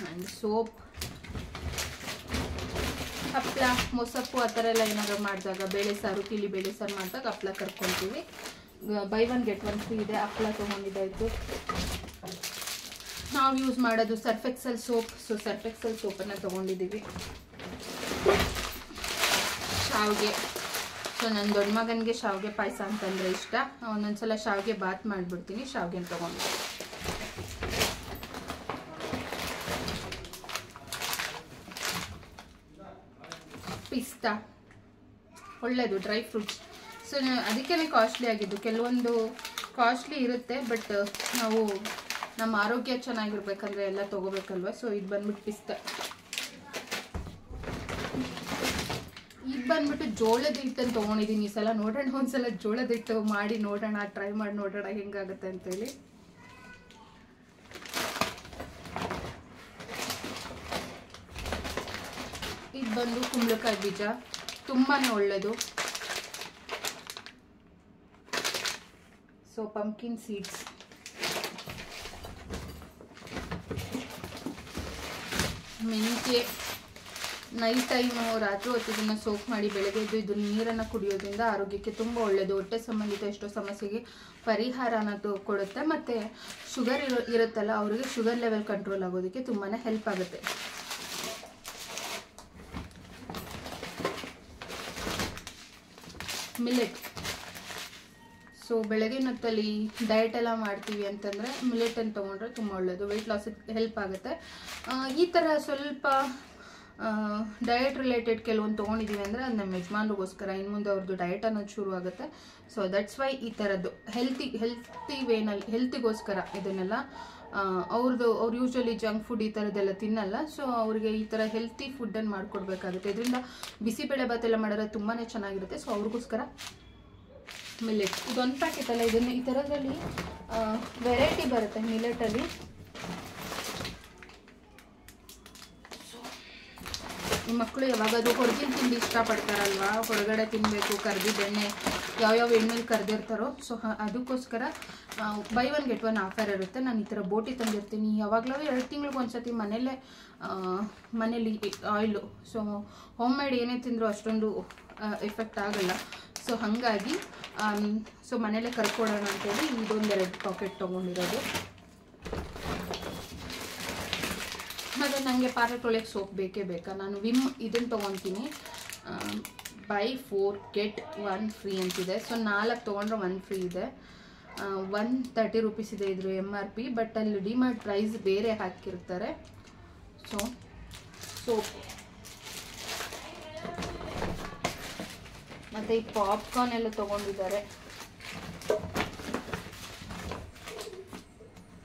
[SPEAKER 1] ಆ್ಯಂಡ್ ಸೋಪ್, ಹಪ್ಪಳ, ಮೊಸಪ್ಪು ಆ ಥರ ಎಲ್ಲ ಏನಾದ್ರು ಮಾಡಿದಾಗ, ಬೇಳೆ ಸಾರು, ತಿಳಿ ಬೇಳೆ ಸಾರು ಮಾಡಿದಾಗ ಹಪ್ಪಳ ಕರ್ಕೊತೀವಿ. ಬೈ 1 get 1 ಫ್ರೀ ಇದೆ. ಹಪ್ಪಳ ತೊಗೊಂಡಿದ್ದಾಯಿತು. ನಾವು ಯೂಸ್ ಮಾಡೋದು Surf Excel soap. So Surf Excel ಸೋಪನ್ನು ತೊಗೊಂಡಿದ್ದೀವಿ. ಶಾವಿಗೆ, ಸೊ ನನ್ನ ದೊಡ್ಡ ಮಗನಿಗೆ ಶಾವಿಗೆ ಪಾಯಸ ಅಂತಂದರೆ ಇಷ್ಟ. ಒಂದೊಂದ್ಸಲ ಶಾವಿಗೆ ಬಾತ್ ಮಾಡಿಬಿಡ್ತೀನಿ. ಶಾವಿಗೆನ ತೊಗೊಂಡು ಪಿಸ್ತಾ ಒಳ್ಳೆಯದು, ಡ್ರೈ ಫ್ರೂಟ್ಸ್. ಸೊ ಅದಕ್ಕೇ ಕಾಸ್ಟ್ಲಿ ಆಗಿದ್ದು. ಕೆಲವೊಂದು ಕಾಸ್ಟ್ಲಿ ಇರುತ್ತೆ, ಬಟ್ ನಾವು ನಮ್ಮ ಆರೋಗ್ಯ ಚೆನ್ನಾಗಿರ್ಬೇಕಂದ್ರೆ ಎಲ್ಲ ತೊಗೋಬೇಕಲ್ವ. ಸೊ ಇದು ಬಂದ್ಬಿಟ್ಟು ಪಿಸ್ತಾ. ಇದು ಬಂದ್ಬಿಟ್ಟು ಜೋಳದ ಹಿಟ್ಟನ್ನು ತೊಗೊಂಡಿದ್ದೀನಿ ಈ ಸಲ. ನೋಡೋಣ ಒಂದ್ಸಲ ಜೋಳದ ಹಿಟ್ಟು ಮಾಡಿ ನೋಡೋಣ, ಟ್ರೈ ಮಾಡಿ ನೋಡೋಣ ಹೆಂಗಾಗುತ್ತೆ ಅಂತೇಳಿ. ಇದು ಬಂದು ಕುಂಬಳಕಾಯಿ ಬೀಜ, ತುಂಬಾ ಒಳ್ಳೆಯದು. ಸೊ ಪಂಪ್ಕಿನ್ ಸೀಡ್ಸ್, ಮೆಂತ್ಯ. ನೈಟ್ ಟೈಮು ರಾತ್ರಿ ಹೊತ್ತು ಇದನ್ನು ಸೋಪ್ ಮಾಡಿ ಬೆಳಗ್ಗೆ ಎದ್ದು ಇದು ನೀರನ್ನು ಕುಡಿಯೋದ್ರಿಂದ ಆರೋಗ್ಯಕ್ಕೆ ತುಂಬ ಒಳ್ಳೆಯದು. ಹೊಟ್ಟೆ ಸಂಬಂಧಿತ ಎಷ್ಟೋ ಸಮಸ್ಯೆಗೆ ಪರಿಹಾರನ ಕೊಡುತ್ತೆ. ಮತ್ತು ಶುಗರ್ ಇರುತ್ತಲ್ಲ, ಅವರಿಗೆ ಶುಗರ್ ಲೆವೆಲ್ ಕಂಟ್ರೋಲ್ ಆಗೋದಕ್ಕೆ ತುಂಬಾ ಹೆಲ್ಪ್ ಆಗುತ್ತೆ. ಮಿಲೆಟ್, ಸೊ ಬೆಳಗಿನ ಹೊತ್ತಲ್ಲಿ ಡಯಟ್ ಎಲ್ಲ ಮಾಡ್ತೀವಿ ಅಂತಂದರೆ ಮಿಲೆಟನ್ನು ತೊಗೊಂಡ್ರೆ ತುಂಬ ಒಳ್ಳೆಯದು. ವೆಯ್ಟ್ ಲಾಸಿಗೆ ಹೆಲ್ಪ್ ಆಗುತ್ತೆ. ಈ ಥರ ಸ್ವಲ್ಪ ಡಯಟ್ ರಿಲೇಟೆಡ್ ಕೆಲವೊಂದು ತೊಗೊಂಡಿದ್ದೀವಿ ಅಂದರೆ ಅದು ನಮ್ಮ ಯಜಮಾನ್ರಿಗೋಸ್ಕರ. ಇನ್ನು ಮುಂದೆ ಅವ್ರದ್ದು ಡಯಟ್ ಅನ್ನೋದು ಶುರು ಆಗುತ್ತೆ. ಸೊ ದಟ್ಸ್ ವೈ ಈ ಥರದ್ದು ಹೆಲ್ತಿ ವೇನಲ್ಲಿ, ಹೆಲ್ತಿಗೋಸ್ಕರ ಇದನ್ನೆಲ್ಲ. ಅವ್ರು ಯೂಶ್ವಲಿ ಜಂಕ್ ಫುಡ್ ಈ ಥರದ್ದೆಲ್ಲ ತಿನ್ನಲ್ಲ. ಸೊ ಅವ್ರಿಗೆ ಈ ಥರ ಹೆಲ್ತಿ ಫುಡ್ಡನ್ನು ಮಾಡಿಕೊಡ್ಬೇಕಾಗುತ್ತೆ. ಇದರಿಂದ ಬಿಸಿಬೇಳೆ ಭಾತೆಲ್ಲ ಮಾಡಿದ್ರೆ ತುಂಬಾ ಚೆನ್ನಾಗಿರುತ್ತೆ. ಸೊ ಅವ್ರಿಗೋಸ್ಕರ ಮಿಲೆಟ್. ಇದೊಂದು ಪ್ಯಾಕೆಟ್ ಅಲ್ಲ, ಇದನ್ನು ಈ ಥರದಲ್ಲಿ ವೆರೈಟಿ ಬರುತ್ತೆ ಮಿಲೆಟಲ್ಲಿ. ನಿಮ್ಮ ಮಕ್ಕಳು ಯಾವಾಗಾದ್ರೂ ಹೊರಗಿನ ತಿಂಡಿ ಇಷ್ಟಪಡ್ತಾರಲ್ವ, ಹೊರಗಡೆ ತಿನ್ನಬೇಕು, ಕರ್ದಿದ್ದ ಎಣ್ಣೆ ಯಾವ್ಯಾವ ಎಣ್ಣೆಲಿ ಕರೆದಿರ್ತಾರೋ. ಸೊ ಅದಕ್ಕೋಸ್ಕರ ಬೈ 1 get 1 ಆಫರ್ ಇರುತ್ತೆ. ನಾನು ಈ ಥರ ಬೋಟಿ ತಂದಿರ್ತೀನಿ. ಯಾವಾಗಲೂ 2 ತಿಂಗಳಿಗೆ ಒಂದ್ಸತಿ ಮನೇಲಿ ಆಯಿಲು. ಸೊ ಹೋಮ್ ಮೇಡ್ ಏನೇ ತಿಂದರೂ ಅಷ್ಟೊಂದು ಎಫೆಕ್ಟ್ ಆಗಲ್ಲ. ಸೊ ಹಾಗಾಗಿ ಸೊ ಮನೇಲೆ ಕರ್ಕೊಡೋಣ ಅಂತೇಳಿ ಇದೊಂದು 2 ಪಾಕೆಟ್ ತೊಗೊಂಡಿರೋದು. ಮತ್ತು ನನಗೆ ಪಾತ್ರೆ ತೊಳೆಯೋಕ್ಕೆ ಸೋಪ್ ಬೇಕೇ ಬೇಕಾ. ನಾನು ವಿಮ್ ಇದನ್ನು ತೊಗೊತೀನಿ. ಬೈ 4 get 1 ಫ್ರೀ ಅಂತಿದೆ. ಸೊ 4 ತೊಗೊಂಡ್ರೆ 1 ಫ್ರೀ ಇದೆ. 130 ರೂಪೀಸ್ ಇದೆ ಇದ್ರ MRP. ಬಟ್ ಅಲ್ಲಿ ಡಿಮಾರ್ಟ್ ಪ್ರೈಸ್ ಬೇರೆ ಹಾಕಿರ್ತಾರೆ. ಸೊ ಸೋಪ್ ಮತ್ತು ಈ ಪಾಪ್ಕಾರ್ನ್ ಎಲ್ಲ ತೊಗೊಂಡಿದ್ದಾರೆ.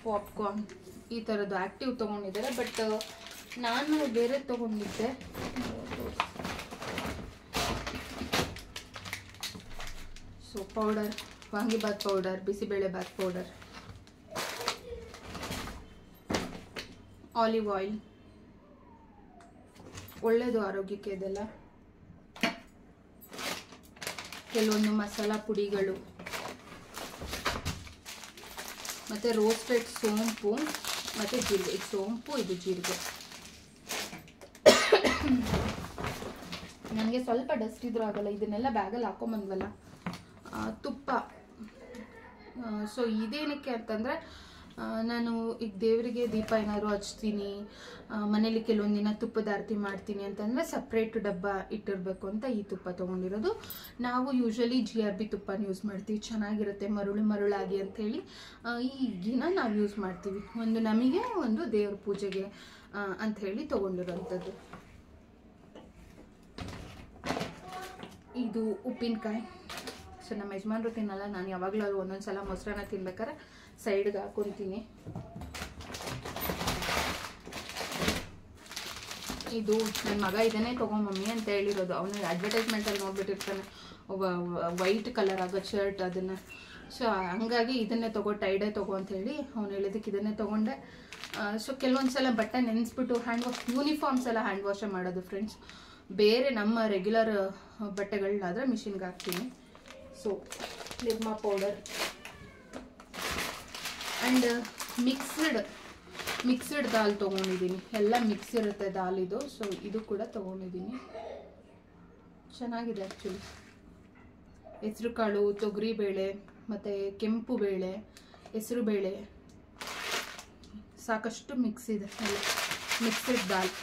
[SPEAKER 1] ಪಾಪ್ಕಾರ್ನ್ ಈ ಥರದ್ದು ಆ್ಯಕ್ಟಿವ್ ತೊಗೊಂಡಿದ್ದಾರೆ. ಬಟ್ ನಾನು ಬೇರೆ ತೊಗೊಂಡಿದ್ದೆ. So powder, vangibath powder, bisibele bath powder, olive oil ಒಳ್ಳೆಯದು ಆರೋಗ್ಯಕ್ಕೆ ಇದೆಲ್ಲ. ಕೆಲವೊಂದು ಮಸಾಲ ಪುಡಿಗಳು ಮತ್ತು ರೋಸ್ಟೆಡ್ ಸೋಂಪು ಮತ್ತು ಜೀರಿಗೆ. ಇದು ಸೋಂಪು, ಇದು ಜೀರಿಗೆ. ನನಗೆ ಸ್ವಲ್ಪ ಡಸ್ಟ್ ಇದ್ರೂ ಆಗಲ್ಲ, ಇದನ್ನೆಲ್ಲ ಬ್ಯಾಗಲ್ಲಿ ಹಾಕೊಂಬಂದ್ವಲ್ಲ. ತುಪ್ಪ. ಸೊ ಇದೇನಕ್ಕೆ ಅಂತಂದರೆ ನಾನು ಈಗ ದೇವರಿಗೆ ದೀಪ ಏನಾದ್ರು ಹಚ್ತೀನಿ, ಮನೇಲಿ ಕೆಲವೊಂದು ದಿನ ತುಪ್ಪದ ಆರತಿ ಮಾಡ್ತೀನಿ ಅಂತಂದರೆ ಸಪ್ರೇಟ್ ಡಬ್ಬ ಇಟ್ಟಿರಬೇಕು ಅಂತ ಈ ತುಪ್ಪ ತೊಗೊಂಡಿರೋದು. ನಾವು ಯೂಶ್ವಲಿ GRB ತುಪ್ಪನ ಯೂಸ್ ಮಾಡ್ತೀವಿ, ಚೆನ್ನಾಗಿರುತ್ತೆ, ಮರುಳಾಗಿ ಅಂಥೇಳಿ ಈ ದಿನ ನಾವು ಯೂಸ್ ಮಾಡ್ತೀವಿ. ಒಂದು ನಮಗೆ, ಒಂದು ದೇವ್ರ ಪೂಜೆಗೆ ಅಂಥೇಳಿ ತೊಗೊಂಡಿರೋಂಥದ್ದು. ಇದು ಉಪ್ಪಿನಕಾಯಿ. ಸೊ ನಮ್ಮ ಯಜಮಾನ್ರು ತಿನ್ನಲ್ಲ, ನಾನು ಯಾವಾಗಲೂ ಅದು ಒಂದೊಂದು ಸಲ ಮೊಸರನ್ನ ತಿನ್ಬೇಕಾದ್ರೆ ಸೈಡ್ಗೆ ಹಾಕೊತೀನಿ. ಇದು ನನ್ನ ಮಗ ಇದನ್ನೇ ತೊಗೊಂಬಮ್ಮಿ ಅಂತ ಹೇಳಿರೋದು. ಅವನು ಅಡ್ವರ್ಟೈಸ್ಮೆಂಟಲ್ಲಿ ನೋಡ್ಬಿಟ್ಟಿರ್ತಾನೆ ವೈಟ್ ಕಲರ್ ಆಗೋ ಶರ್ಟ್, ಅದನ್ನು. ಸೊ ಹಂಗಾಗಿ ಇದನ್ನೇ ಟೈಡೇ ತಗೋ ಅಂತ ಹೇಳಿ ಅವ್ನು ಹೇಳಿದಕ್ಕೆ ಇದನ್ನೇ ತೊಗೊಂಡೆ. ಸೊ ಕೆಲವೊಂದು ಸಲ ಬಟ್ಟೆ ನೆನೆಸ್ಬಿಟ್ಟು ಯೂನಿಫಾರ್ಮ್ಸ್ ಎಲ್ಲ ಹ್ಯಾಂಡ್ ವಾಶೇ ಮಾಡೋದು ಫ್ರೆಂಡ್ಸ್. ಬೇರೆ ನಮ್ಮ ರೆಗ್ಯುಲರ್ ಬಟ್ಟೆಗಳನ್ನಾದರೆ ಮಿಷಿನ್ಗೆ ಹಾಕ್ತೀನಿ. So Nirma powder and mixed dal ತೊಗೊಂಡಿದ್ದೀನಿ. ಎಲ್ಲ ಮಿಕ್ಸ್ ಇರುತ್ತೆ ದಾಲ್ ಇದು. ಸೊ ಇದು ಕೂಡ ತೊಗೊಂಡಿದ್ದೀನಿ, ಚೆನ್ನಾಗಿದೆ ಆ್ಯಕ್ಚುಲಿ. ಹೆಸರು ಕಾಳು, ತೊಗರಿಬೇಳೆ, ಮತ್ತು ಕೆಂಪು ಬೇಳೆ, ಹೆಸರು ಬೇಳೆ, ಸಾಕಷ್ಟು ಮಿಕ್ಸ್ ಇದೆ, ಎಲ್ಲ ಮಿಕ್ಸ್ಡ್ ದಾಲ್.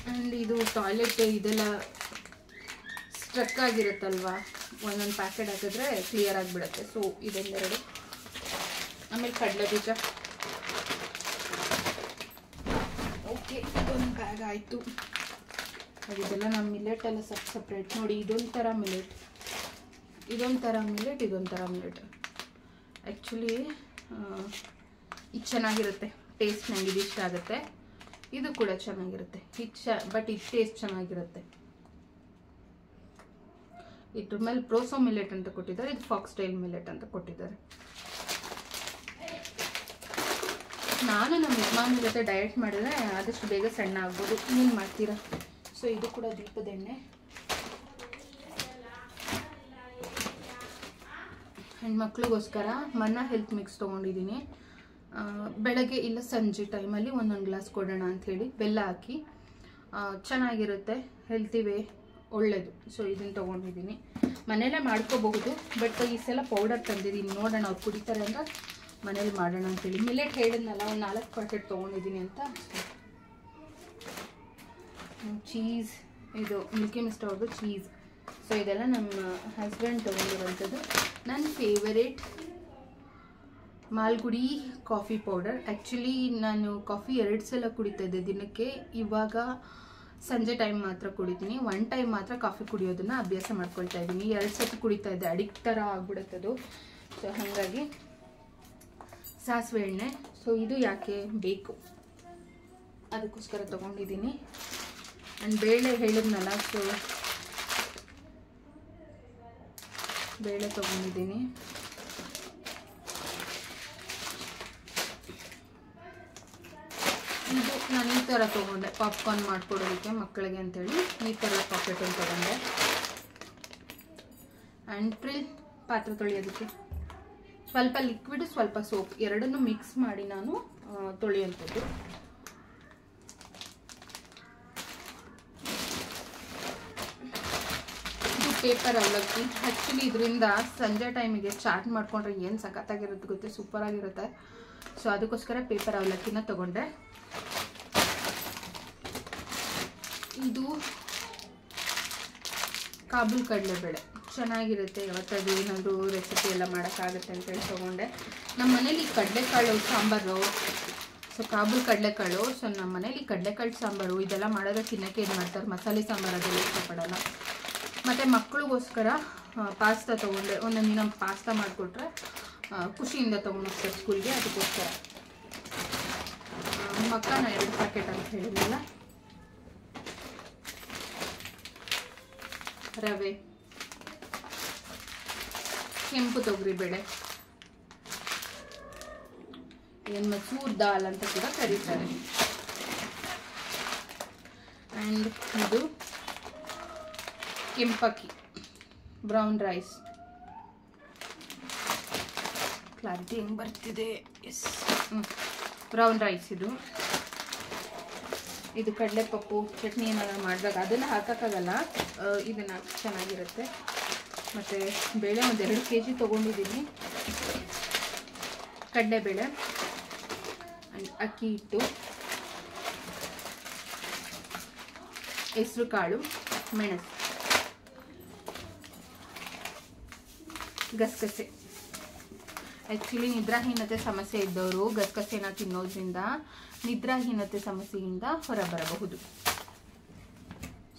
[SPEAKER 1] ಆ್ಯಂಡ್ ಇದು ಟಾಯ್ಲೆಟ್ ಇದೆಲ್ಲ ಸ್ಟ್ರಕ್ ಆಗಿರುತ್ತಲ್ವ, ಒಂದೊಂದು ಪ್ಯಾಕೆಟ್ ಹಾಕಿದ್ರೆ ಕ್ಲಿಯರ್ ಆಗಿಬಿಡುತ್ತೆ. ಸೊ ಇದೊಂದೆರಡು. ಆಮೇಲೆ ಕಡಲೆ ಬೀಜ. ಓಕೆ, ಇದೊಂದು ಬ್ಯಾಗ್ ಆಯಿತು. ಇದೆಲ್ಲ ನಮ್ಮ ಮಿಲೆಟ್ ಎಲ್ಲ ಸಪ್ರೇಟ್ ನೋಡಿ. ಇದೊಂಥರ ಮಿಲೆಟ್, ಇದೊಂಥರ ಮಿಲೆಟ್. ಆ್ಯಕ್ಚುಲಿ ಇದು ಚೆನ್ನಾಗಿರುತ್ತೆ ಟೇಸ್ಟ್, ನನಗೆ ಇದು ಇಷ್ಟ ಆಗುತ್ತೆ. ಇದು ಕೂಡ ಚೆನ್ನಾಗಿರುತ್ತೆ, ಬಟ್ ಇದು ಟೇಸ್ಟ್ ಚೆನ್ನಾಗಿರುತ್ತೆ. ಇದ್ರ ಮೇಲೆ ಪ್ರೋಸೋ ಮಿಲೆಟ್ ಅಂತ ಕೊಟ್ಟಿದ್ದಾರೆ, ಇದು ಫಾಕ್ಸ್ ಸ್ಟೈಲ್ ಮಿಲೆಟ್ ಅಂತ ಕೊಟ್ಟಿದ್ದಾರೆ. ನಾನು ನಮ್ಮ ಯಜಮಾನ ಜೊತೆ ಡಯಟ್ ಮಾಡಿದ್ರೆ ಆದಷ್ಟು ಬೇಗ ಸಣ್ಣ ಆಗ್ಬೋದು. ಏನು ಮಾಡ್ತೀರಾ? ಸೊ ಇದು ಕೂಡ ದೀಪದ ಎಣ್ಣೆ. ಹೆಣ್ಮಕ್ಳಿಗೋಸ್ಕರ ಮನ್ನಾ ಹೆಲ್ತ್ ಮಿಕ್ಸ್ ತೊಗೊಂಡಿದ್ದೀನಿ. ಬೆಳಗ್ಗೆ ಇಲ್ಲ ಸಂಜೆ ಟೈಮಲ್ಲಿ ಒಂದೊಂದು ಗ್ಲಾಸ್ ಕೊಡೋಣ ಅಂಥೇಳಿ ಬೆಲ್ಲ ಹಾಕಿ, ಚೆನ್ನಾಗಿರುತ್ತೆ, ಹೆಲ್ತಿವೇ, ಒಳ್ಳೆಯದು. ಸೊ ಇದನ್ನು ತೊಗೊಂಡಿದ್ದೀನಿ. ಮನೆಯಲ್ಲೇ ಮಾಡ್ಕೋಬಹುದು, ಬಟ್ ಈ ಸಲ ಪೌಡರ್ ತಂದಿದ್ದೀನಿ, ನೋಡೋಣ ಅವ್ರು ಕುಡಿತಾರೆ ಅಂತ ಮನೇಲಿ ಮಾಡೋಣ ಅಂತೇಳಿ. ಮಿಲೆಟ್ ಹೇಳಿದ್ನಲ್ಲ, ಒಂದು 4 ಪ್ಯಾಕೆಟ್ ತೊಗೊಂಡಿದ್ದೀನಿ ಅಂತ. ಚೀಸ್, ಇದು ಮಿಲ್ಕಿ ಮಿಸ್ಟ್ ಅವ್ರದ್ದು ಚೀಸ್. ಸೊ ಇದೆಲ್ಲ ನಮ್ಮ ಹಸ್ಬೆಂಡ್ ತೊಗೊಂಡಿರೋಂಥದ್ದು. ನನ್ನ favourite Malgudi coffee powder. Actually ನಾನು ಕಾಫಿ 2 ಸಲ ಕುಡಿತಾ ಇದ್ದೆ ದಿನಕ್ಕೆ. ಇವಾಗ ಸಂಜೆ ಟೈಮ್ ಮಾತ್ರ ಕುಡಿತೀನಿ. 1 ಟೈಮ್ ಮಾತ್ರ ಕಾಫಿ ಕುಡಿಯೋದನ್ನು ಅಭ್ಯಾಸ ಮಾಡ್ಕೊಳ್ತಾ ಇದ್ದೀನಿ. 2 ಸತಿ ಕುಡಿತಾ ಇದ್ದೆ, ಅಡಿಕ್ಟ್ ಥರ ಆಗ್ಬಿಡುತ್ತದು. ಸೊ ಹಾಗಾಗಿ ಸಾಸಿವೆ ಎಣ್ಣೆ. ಸೊ ಇದು ಯಾಕೆ ಬೇಕು ಅದಕ್ಕೋಸ್ಕರ ತೊಗೊಂಡಿದ್ದೀನಿ. ಆ್ಯಂಡ್ ಬೇಳೆ ಹೇಳಿದ್ನಲ್ಲ, ಸೊ ಬೇಳೆ ತೊಗೊಂಡಿದ್ದೀನಿ. ಇದು ನಾನು ಈ ಥರ ತೊಗೊಂಡೆ, ಪಾಪ್ಕಾರ್ನ್ ಮಾಡ್ಕೊಡೋದಕ್ಕೆ ಮಕ್ಕಳಿಗೆ ಅಂತೇಳಿ ಈ ಥರ ಪಾಕೆಟನ್ನು ತೊಗೊಂಡೆ. ಆ್ಯಂಡ್ ಪ್ರಿಲ್ ಪಾತ್ರೆ ತೊಳೆಯೋದಕ್ಕೆ ಸ್ವಲ್ಪ ಲಿಕ್ವಿಡ್, ಸ್ವಲ್ಪ ಸೋಪ್, ಎರಡನ್ನೂ ಮಿಕ್ಸ್ ಮಾಡಿ ನಾನು ತೊಳೆಯುವಂಥದ್ದು. ಇದು ಪೇಪರ್ ಅವಲಕ್ಕಿ. ಆ್ಯಕ್ಚುಲಿ ಇದರಿಂದ ಸಂಜೆ ಟೈಮಿಗೆ ಚಾಟ್ ಮಾಡ್ಕೊಂಡ್ರೆ ಏನು ಸಖತ್ತಾಗಿರುತ್ತೆ ಗೊತ್ತೆ, ಸೂಪರಾಗಿರುತ್ತೆ. ಸೊ ಅದಕ್ಕೋಸ್ಕರ ಪೇಪರ್ ಅವಲಕ್ಕಿನ ತೊಗೊಂಡೆ. ಇದು ಕಾಬೂಲ್ ಕಡಲೆಬೇಳೆ, ಚೆನ್ನಾಗಿರುತ್ತೆ. ಯಾವತ್ತಾದ್ರೂ ಏನಾದರೂ ರೆಸಿಪಿ ಎಲ್ಲ ಮಾಡೋಕ್ಕಾಗುತ್ತೆ ಅಂತೇಳಿ ತೊಗೊಂಡೆ. ನಮ್ಮ ಮನೇಲಿ ಕಡಲೆಕಾಳು ಸಾಂಬಾರು, ಸೊ ಕಾಬೂಲ್ ಕಡಲೆಕಾಳು. ಸೊ ನಮ್ಮ ಮನೇಲಿ ಕಡಲೆಕಾಳು ಸಾಂಬಾರು ಇದೆಲ್ಲ ಮಾಡಿದ್ರೆ ತಿನ್ನೋಕ್ಕೆ ಇದು ಮಾಡ್ತಾರೆ, ಮಸಾಲೆ ಸಾಂಬಾರು ಅದೆಲ್ಲ ಇಷ್ಟಪಡೋಲ್ಲ. ಮತ್ತು ಮಕ್ಕಳಿಗೋಸ್ಕರ ಪಾಸ್ತಾ ತೊಗೊಂಡೆ. ಒಂದೊಂದು ದಿನ ಪಾಸ್ತಾ ಮಾಡಿಕೊಟ್ರೆ ಖುಷಿಯಿಂದ ತೊಗೊಂಡೋಗ್ತಾರೆ ಸ್ಕೂಲ್ಗೆ, ಅದಕ್ಕೋಸ್ಕರ. ಮಕ್ಕನ 2 ಪ್ಯಾಕೆಟ್ ಅಂತ ಹೇಳಿದ್ನಲ್ಲ. ರವೆ, ಕೆಂಪು ತೊಗರಿಬೇಳೆ, ಏನು ಮಸೂರ್ ದಾಲ್ ಅಂತ ಕೂಡ ಕರೀತಾರೆ. ಆ್ಯಂಡ್ ಇದು ಕೆಂಪಕ್ಕಿ, ಬ್ರೌನ್ ರೈಸ್. ಕ್ಲಾರಿಟಿ ಹೆಂಗೆ ಬರ್ತಿದೆ? Yes, brown rice. ಇದು ಕಡಲೆಪಪ್ಪು ಚಟ್ನಿ ಏನಾದ್ರು ಮಾಡಿದಾಗ ಅದನ್ನು ಹಾಕೋಕ್ಕಾಗಲ್ಲ, ಇದನ್ನು ಚೆನ್ನಾಗಿರುತ್ತೆ. ಮತ್ತು ಬೇಳೆ ಒಂದು 2 kg ತೊಗೊಂಡಿದ್ದೀನಿ. ಕಡಲೆಬೇಳೆ ಆ್ಯಂಡ್ ಅಕ್ಕಿ ಹಿಟ್ಟು, ಹೆಸರು ಕಾಳು, ಮೆಣಸು, ಗಸಗಸೆ. ಆ್ಯಕ್ಚುಲಿ ನಿದ್ರಾಹೀನತೆ ಸಮಸ್ಯೆ ಇದ್ದವರು ಗಸಗಸೆನ ತಿನ್ನೋದ್ರಿಂದ ನಿದ್ರಾಹೀನತೆ ಸಮಸ್ಯೆಯಿಂದ ಹೊರಬರಬಹುದು.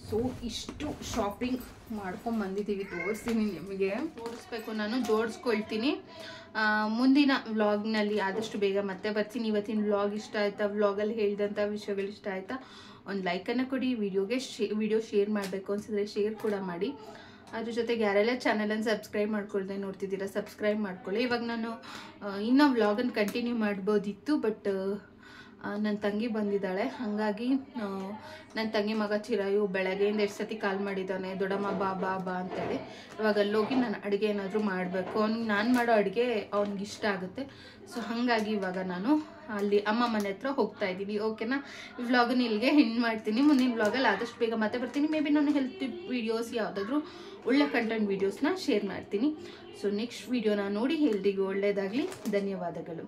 [SPEAKER 1] ಸೊ ಇಷ್ಟು ಶಾಪಿಂಗ್ ಮಾಡ್ಕೊಂಡು ಬಂದಿದ್ದೀವಿ. ತೋರಿಸ್ತೀನಿ, ನಿಮಗೆ ತೋರಿಸ್ಬೇಕು, ನಾನು ಜೋಡಿಸ್ಕೊಳ್ತೀನಿ. ಮುಂದಿನ ವ್ಲಾಗ್ನಲ್ಲಿ ಆದಷ್ಟು ಬೇಗ ಮತ್ತೆ ಬರ್ತೀನಿ. ಇವತ್ತಿನ ವ್ಲಾಗ್ ಇಷ್ಟ ಆಯಿತಾ, ವ್ಲಾಗಲ್ಲಿ ಹೇಳಿದಂಥ ವಿಷಯಗಳು ಇಷ್ಟ ಆಯಿತಾ, ಒಂದು ಲೈಕನ್ನು ಕೊಡಿ. ವಿಡಿಯೋ ಶೇರ್ ಮಾಡಬೇಕು ಅನ್ಸಿದ್ರೆ ಶೇರ್ ಕೂಡ ಮಾಡಿ. ಅದ್ರ ಜೊತೆಗೆ ಯಾರೆಲ್ಲ ಚಾನಲನ್ನು ಸಬ್ಸ್ಕ್ರೈಬ್ ಮಾಡ್ಕೊಳ್ದೆ ನೋಡ್ತಿದ್ದೀರಾ ಸಬ್ಸ್ಕ್ರೈಬ್ ಮಾಡ್ಕೊಳ್ಳಿ. ಇವಾಗ ನಾನು ಇನ್ನೂ ವ್ಲಾಗನ್ನು ಕಂಟಿನ್ಯೂ ಮಾಡ್ಬೋದಿತ್ತು, ಬಟ್ ನನ್ನ ತಂಗಿ ಬಂದಿದ್ದಾಳೆ. ಹಾಗಾಗಿ ನನ್ನ ತಂಗಿ ಮಗ ಚಿರಾಯು ಬೆಳಗ್ಗೆಯಿಂದ 2 ಸತಿ ಕಾಲ್ ಮಾಡಿದ್ದಾನೆ, ದೊಡ್ಡಮ್ಮ ಬಾ ಬಾ ಬಾ ಅಂತೇಳಿ. ಇವಾಗ ಅಲ್ಲೋಗಿ ನಾನು ಅಡುಗೆ ಏನಾದರೂ ಮಾಡಬೇಕು. ಅವ್ನಿಗೆ ನಾನು ಮಾಡೋ ಅಡುಗೆ ಅವ್ನಿಗೆ ಇಷ್ಟ ಆಗುತ್ತೆ. ಸೊ ಹಾಗಾಗಿ ಇವಾಗ ನಾನು ಅಲ್ಲಿ ಅಮ್ಮ ಮನೆ ಹತ್ರ ಹೋಗ್ತಾ ಇದ್ದೀನಿ. ಓಕೆನಾ, ಈ ವ್ಲಾಗನ್ನು ಇಲ್ಲಿಗೆ ಎಂಡ್ ಮಾಡ್ತೀನಿ. ಮುಂದಿನ ವ್ಲಾಗಲ್ಲಿ ಆದಷ್ಟು ಬೇಗ ಮತ್ತೆ ಬರ್ತೀನಿ. ಮೇ ಬಿ ನಾನು ಹೆಲ್ತ್ ವೀಡಿಯೋಸ್ ಯಾವುದಾದ್ರೂ ಒಳ್ಳೆ ಕಂಟೆಂಟ್ ವೀಡಿಯೋಸ್ನ ಶೇರ್ ಮಾಡ್ತೀನಿ. ಸೊ ನೆಕ್ಸ್ಟ್ ವೀಡಿಯೋನ ನೋಡಿ ಎಲ್ರಿಗೂ ಒಳ್ಳೆಯದಾಗಲಿ. ಧನ್ಯವಾದಗಳು.